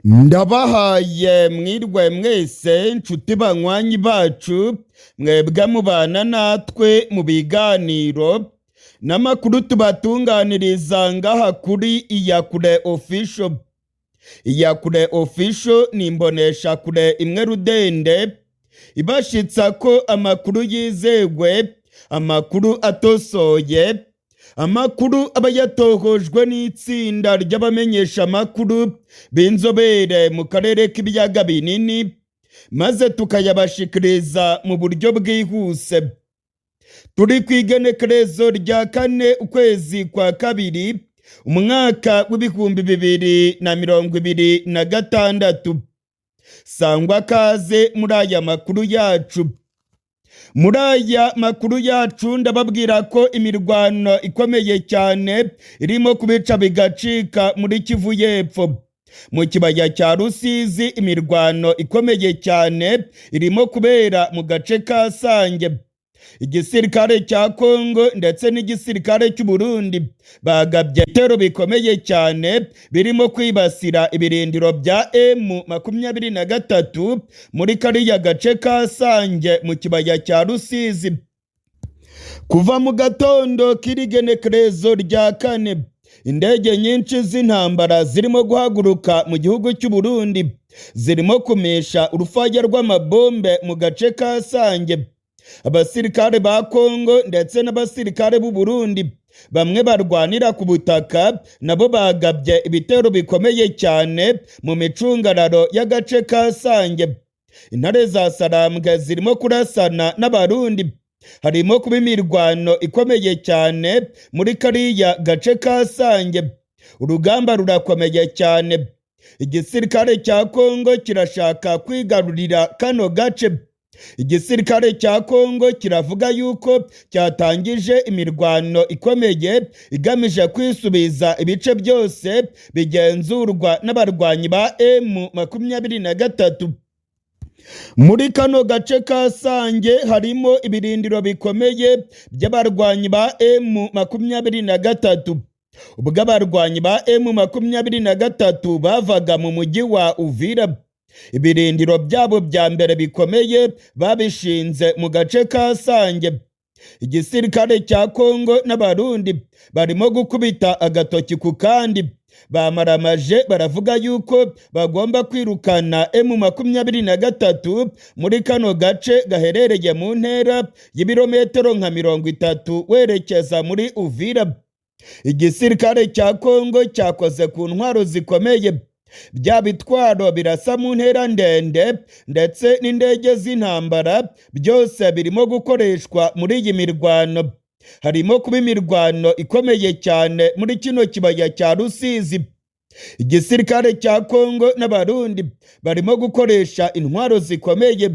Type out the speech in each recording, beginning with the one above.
Ndabahaye mwirwe mwese nshuti banywanyi bacu mwebwe mubana natwe mu biganiro n'amakuru tubatunganiriza ngaha kuri Iyakure Official. Iyakure Official ni imboneshakure imwe rudende ibashitsa ko amakuru yizewe, amakuru atosoye, amakuru aba yatohojwe n'itsinda ry'abamenyesha amakuru b'inzobere mu karere k'ibiyaga binini, maze tukayabashikiriza mu buryo bwihuse. Turi ku igenekerezo rya 4 ukwezi kwa kabiri umwaka w'ibihumbi 2026. Sangwa kaze muri aya makuru yacu. Muri aya makuru yacu ndababwira ko imirwano ikomeye cyane irimo kubica bigacika muri Kivu y'Epfo. Mu kibaya cya Rusizi imirwano ikomeye cyane irimo kubera mu gace ka Sange. Igisirikare cya Kongo ndetse n'igisirikare cy'u Burundi bagabye ibitero bikomeye cyane birimo kwibasira ibirindiro bya M23 muri kariya gace ka Sange mu kibaya cya Rusizi. Kuva mu gatondo k'irigenekerezo rya 4 indege nyinshi z'intambara zirimo guhaguruka mu gihugu cy'u Burundi zirimo kumesha urufaya rw'amabombe mu gace ka Sange. Abasirikare ba Kongo ndetse n'abasirikare b'u Burundi bamwe barwanira ku butaka nabo bagabye ibitero bikomeye cyane mu micungararo y'agace ka Sange. Intare za Sarambwe zirimo kurasana n'abarundi. Harimo kuba imirwano ikomeye cyane muri kariya gace ka Sange. Urugamba rurakomeye cyane. Igisirikare cya Kongo kirashaka kwigarurira kano gace. Igisirikare cya Kongo kiravuga yuko cyatangije imirwano ikomeye igamije kwisubiza ibice byose bigenzurwa n'abarwanyi ba M23. Muri kano gace ka Sange harimo ibirindiro bikomeye by'abarwanyi ba M23. Ubwo abarwanyi ba M23 bavaga mu mujyi wa Uvira, ibirindiro byabo bya mbere bikomeye babishinze mu gace ka Sange. Igisirikare cya Kongo n'abarundi barimo gukubita agatoki ku kandi. Bamaramaje baravuga yuko bagomba kwirukana M23 muri kano gace gaherereye mu ntera y'ibirometero nka 30 werekeza muri Uvira. Igisirikare cya Kongo cyakoze ku ntwaro zikomeye. Bya bitwaro birasa mu ntera ndende ndetse n'indege z'intambara byose birimo gukoreshwa muri iyi mirwano. Harimo kuba imirwano ikomeye cyane muri kino kibaya cya Rusizi. Igisirikare cya Kongo n'abarundi barimo gukoresha intwaro zikomeye.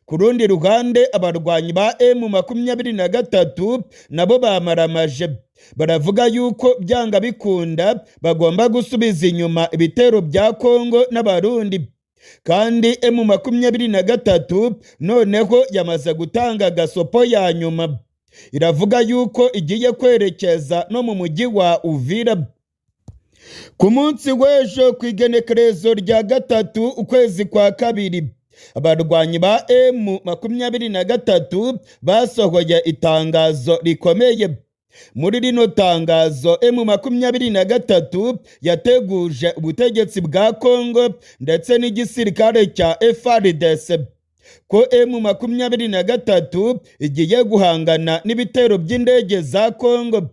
Ku rundi ruhande abarwanyi ba M23 nabo bamaramaje. Baravuga yuko byanga bikunda bagomba gusubiza inyuma ibitero bya Kongo n'abarundi. Kandi M23 noneho yamaze gutanga gasopo ya nyuma. Iravuga yuko igiye kwerekeza no mu mujyi wa Uvira. Ku munsi w'ejo ku igenekerezo rya 3 ukwezi kwa kabiri abarwanyi ba M23 basohoye itangazo rikomeye. Muri rino tangazo M23 yateguje ubutegetsi bwa Kongo ndetse n'igisirikare cya FARDC ko M23 igiye guhangana n'ibitero by'indege za Kongo.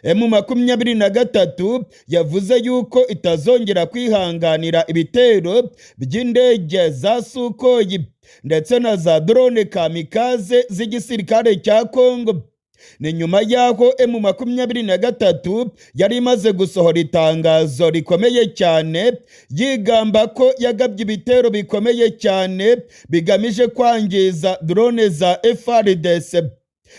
M23 yavuze yuko itazongera kwihanganira ibitero by'indege za Sukhoi ndetse na za drone kamikaze z'igisirikare cya Kongo. Ni nyuma yaho M23 yari imaze gusohora itangazo rikomeye cyane yigamba ko yagabye ibitero bikomeye cyane bigamije kwangiza drone za FARDC.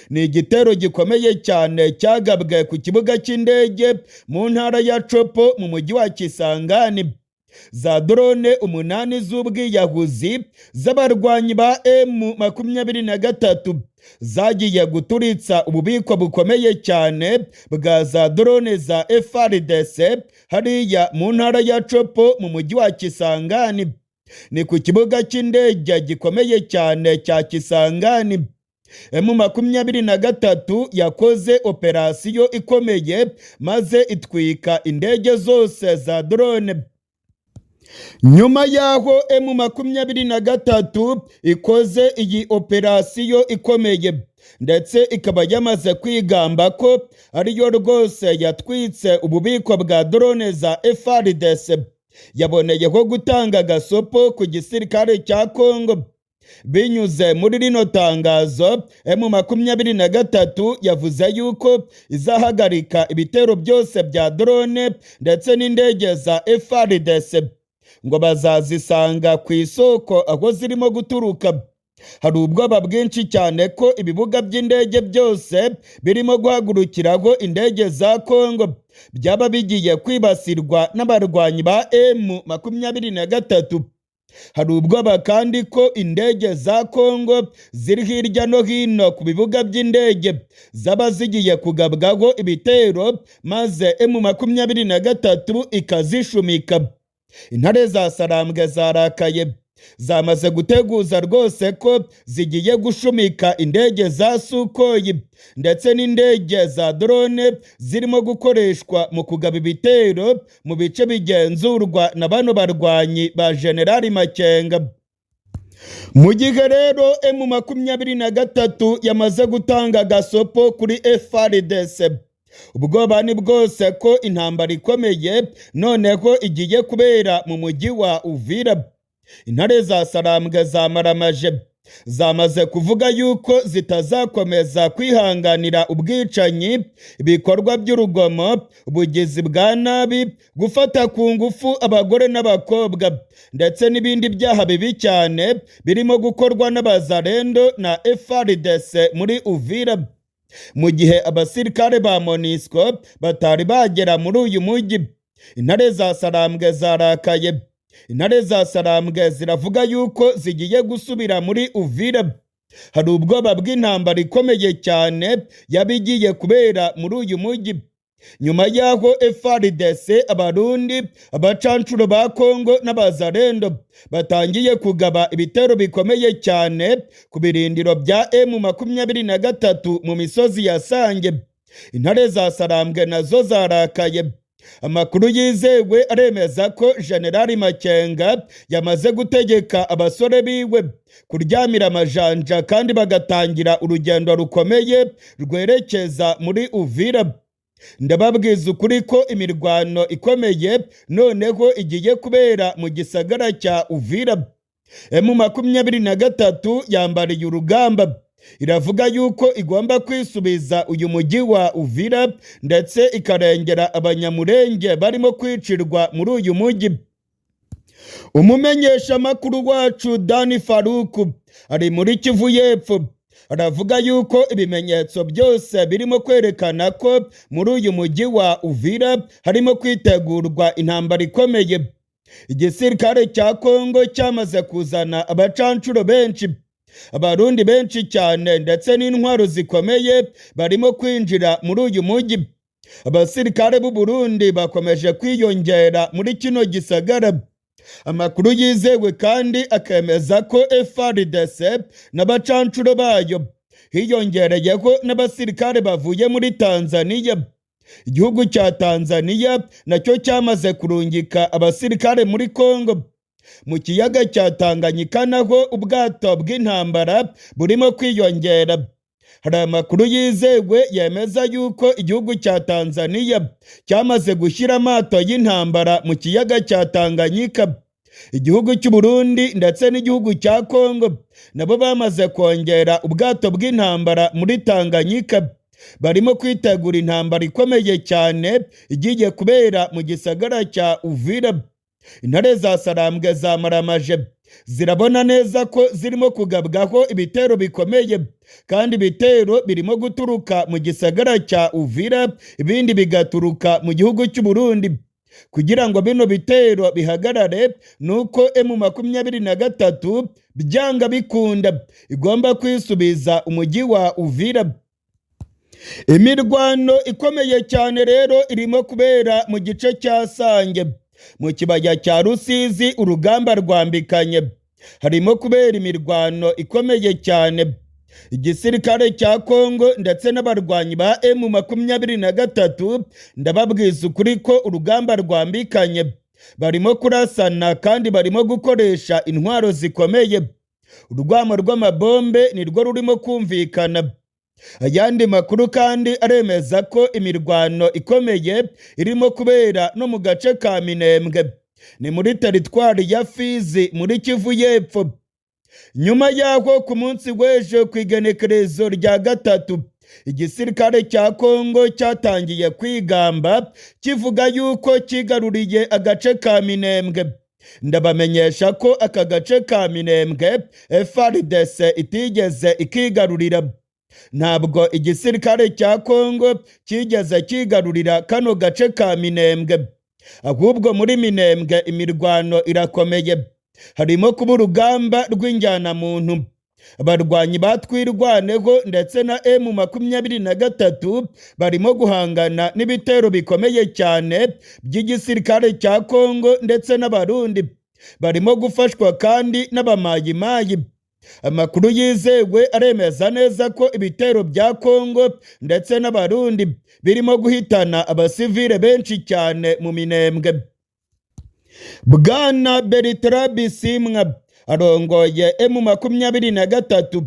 Ni igitero gikomeye cyane cyagabwe ku kibuga cy'indege mu ntara ya Chopo mu mujyi wa Kisangani. za drone 8 z'ubwiyahuzi z'abarwanyi ba M23 zagiye guturitsa ububiko bukomeye cyane bwa za drone za FARDC hariya mu ntara ya Chopo mu mujyi wa Kisangani. Ni ku kibuga cy'indege gikomeye cyane cya Kisangani. M23 yakoze operasiyo ikomeye maze itwika indege zose za drone. Nyuma yaho M23 ikoze iyi operasiyo ikomeye ndetse ikaba yamaze kwigamba ko ariyo rwose yatwitse ububiko bwa drone za FARDC, yaboneyeho gutanga gasopo ku gisirikare cya Kongo. Binyuze muri rino tangazo, M23 yavuze yuko izahagarika ibitero byose bya drone ndetse n'indege za FARDC ngo bazazisanga ku isoko aho zirimo guturuka. Hari ubwoba bwinshi cyane ko ibibuga by'indege byose birimo guhagurukiraho indege za Kongo byaba bigiye kwibasirwa n'abarwanyi ba M23. Hari ubwoba kandi ko indege za Kongo ziri hirya no hino ku bibuga by'indege zaba zigiye kugabwaho ibitero maze M23 ikazishumika. Intare za Sarambwe zarakaye, zamaze guteguza rwose ko zigiye gushumika indege za Sukhoi ndetse n'indege za drone zirimo gukoreshwa mu kugaba ibitero mu bice bigenzurwa na bano barwanyi ba General Makenga. Mu gihe rero M23 yamaze gutanga gasopo kuri FARDC, ubwoba ni bwose ko intambara ikomeye noneho igiye kubera mu mujyi wa Uvira. Intare za Sarambwe zamaramaje, zamaze kuvuga yuko zitazakomeza kwihanganira ubwicanyi, ibikorwa by'urugomo, ubugizi bwa nabi, gufata ku ngufu abagore n'abakobwa ndetse n'ibindi byaha bibi cyane birimo gukorwa n'abazarendo na FARDC muri Uvira. Mu gihe abasirikare ba MONUSCO batari bagera muri uyu mujyi, intare za Sarambwe zarakaye. Intare za Sarambwe ziravuga yuko zigiye gusubira muri Uvira. Hari ubwoba bw'intambara ikomeye cyane yabigiye kubera muri uyu mujyi. Nyuma yaho FARDC, Abarundi, abacancuro ba Kongo n'abazarendo batangiye kugaba ibitero bikomeye cyane ku birindiro bya M23 mu misozi ya Sange, intare za Sarambwe nazo zarakaye. Amakuru yizewe aremeza ko General Makenga yamaze gutegeka abasore biwe kuryamira amajanja kandi bagatangira urugendo rukomeye rwerekeza muri Uvira. Ndababwiza ukuri ko imirwano ikomeye noneho igiye kubera mu gisagara cya Uvira. M23 yambariye urugamba, iravuga yuko igomba kwisubiza uyu mujyi wa Uvira ndetse ikarengera abanyamurenge barimo kwicirwa muri uyu mujyi. Umumenyesha makuru wacu Dani Faruku ari muri Kivu y'Epfo, aravuga yuko ibimenyetso byose birimo kwerekana ko muri uyu mujyi wa Uvira harimo kwitegurwa intambara ikomeye. Igisirikare cya Kongo cyamaze kuzana abacancuro benshi, Abarundi benshi cyane ndetse n'intwaro zikomeye barimo kwinjira muri uyu mujyi. Abasirikare b'u Burundi bakomeje kwiyongera muri kino gisagara. Amakuru yizewe kandi akemeza ko FARDC n'abacancuro bayo hiyongereyeho n'abasirikare bavuye muri Tanzania. Igihugu cya Tanzania nacyo cyamaze kurungika abasirikare muri Kongo. Mu kiyaga cya Tanganyika naho ubwato bw'intambara burimo kwiyongera. Hari amakuru yizewe yemeza yuko igihugu cya Tanzania cyamaze gushyira amato y'intambara mu kiyaga cya Tanganyika. Igihugu cy'u Burundi ndetse n'igihugu cya Kongo nabo bamaze kongera ubwato bw'intambara muri Tanganyika. Barimo kwitegura intambara ikomeye cyane igiye kubera mu gisagara cya Uvira. Intare za Sarambwe zamaramaje, zirabona neza ko zirimo kugabwaho ibitero bikomeye, kandi ibitero birimo guturuka mu gisagara cya Uvira, ibindi bigaturuka mu gihugu cy'u Burundi. kugira ngo bino bitero bihagarare nuko M23 byanga bikunda igomba kwisubiza umujyi wa Uvira. Imirwano ikomeye cyane rero irimo kubera mu gice cya Sange mu kibaya cya Rusizi, urugamba rwambikanye. Harimo kubera imirwano ikomeye cyane. Igisirikare cya Kongo ndetse n'abarwanyi ba M23 ndababwiza ukuri ko urugamba rwambikanye. Barimo kurasana kandi barimo gukoresha intwaro zikomeye. Urwamo rw'amabombe nirwo rurimo kumvikana. Ayandi makuru kandi aremeza ko imirwano ikomeye irimo kubera no mu gace ka Minembwe, ni muri teritwari ya Fizi muri Kivu y'Epfo. Nyuma yaho ku munsi w'ejo ku igenekerezo rya 3, igisirikare cya Kongo cyatangiye kwigamba kivuga yuko kigaruriye agace ka Minembwe. Ndabamenyesha ko aka gace ka Minembwe FARDC itigeze ikigarurira. Ntabwo igisirikare cya Kongo kigeze kigarurira kano gace ka Minembwe, ahubwo muri Minembwe imirwano irakomeye. Harimo kuba urugamba rw'injyana muntu. Abarwanyi batwirwaneho ndetse na M23 barimo guhangana n'ibitero bikomeye cyane by'igisirikare cya Kongo ndetse n'abarundi. Barimo gufashwa kandi n'abamayimayi. Amakuru yizewe aremeza neza ko ibitero bya Kongo ndetse n'abarundi birimo guhitana abasivile benshi cyane mu Minembwe. Bwana Bertrand Bisimwa arongoye M23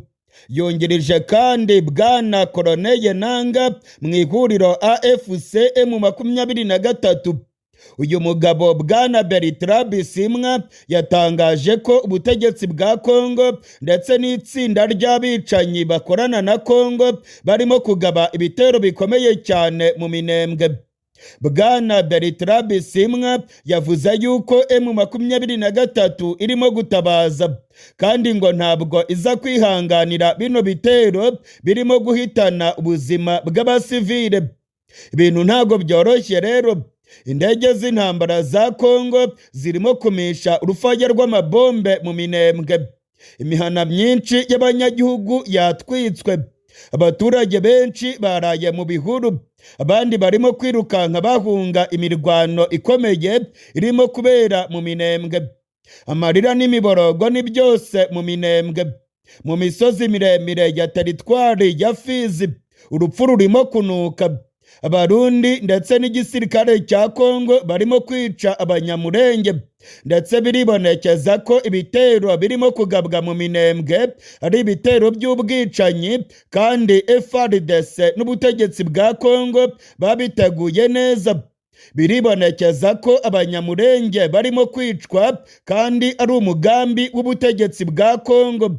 yongereje kandi Bwana Colonel Nanga mu ihuriro AFC M23. Uyu mugabo Bwana Bertrand Bisimwa yatangaje ko ubutegetsi bwa Kongo ndetse n'itsinda ry'abicanyi bakorana na Kongo barimo kugaba ibitero bikomeye cyane mu Minembwe. Bwana Bertrand Bisimwa yavuze yuko M23 irimo gutabaza kandi ngo ntabwo iza kwihanganira bino bitero birimo guhitana ubuzima bw'abasivile. Ibintu ntago byoroshye rero. Indege z'intambara za Kongo zirimo kumisha urufaya rw'amabombe mu Minembwe. Imihana myinshi y'abanyagihugu yatwitswe. Abaturage benshi baraye mu bihuru. Abandi barimo kwirukanka bahunga imirwano ikomeye irimo kubera mu Minembwe. Amarira n'imiborogo ni byose mu Minembwe. Mu misozi miremire ya teritwari ya Fizi urupfu rurimo kunuka. Abarundi ndetse n'igisirikare cya Kongo barimo kwica abanyamurenge, ndetse biribonekeza ko ibitero birimo kugabwa mu Minembwe ari ibitero by'ubwicanyi kandi FARDC n'ubutegetsi bwa Kongo babiteguye neza. Biribonekeza ko abanyamurenge barimo kwicwa kandi ari umugambi w'ubutegetsi bwa Kongo.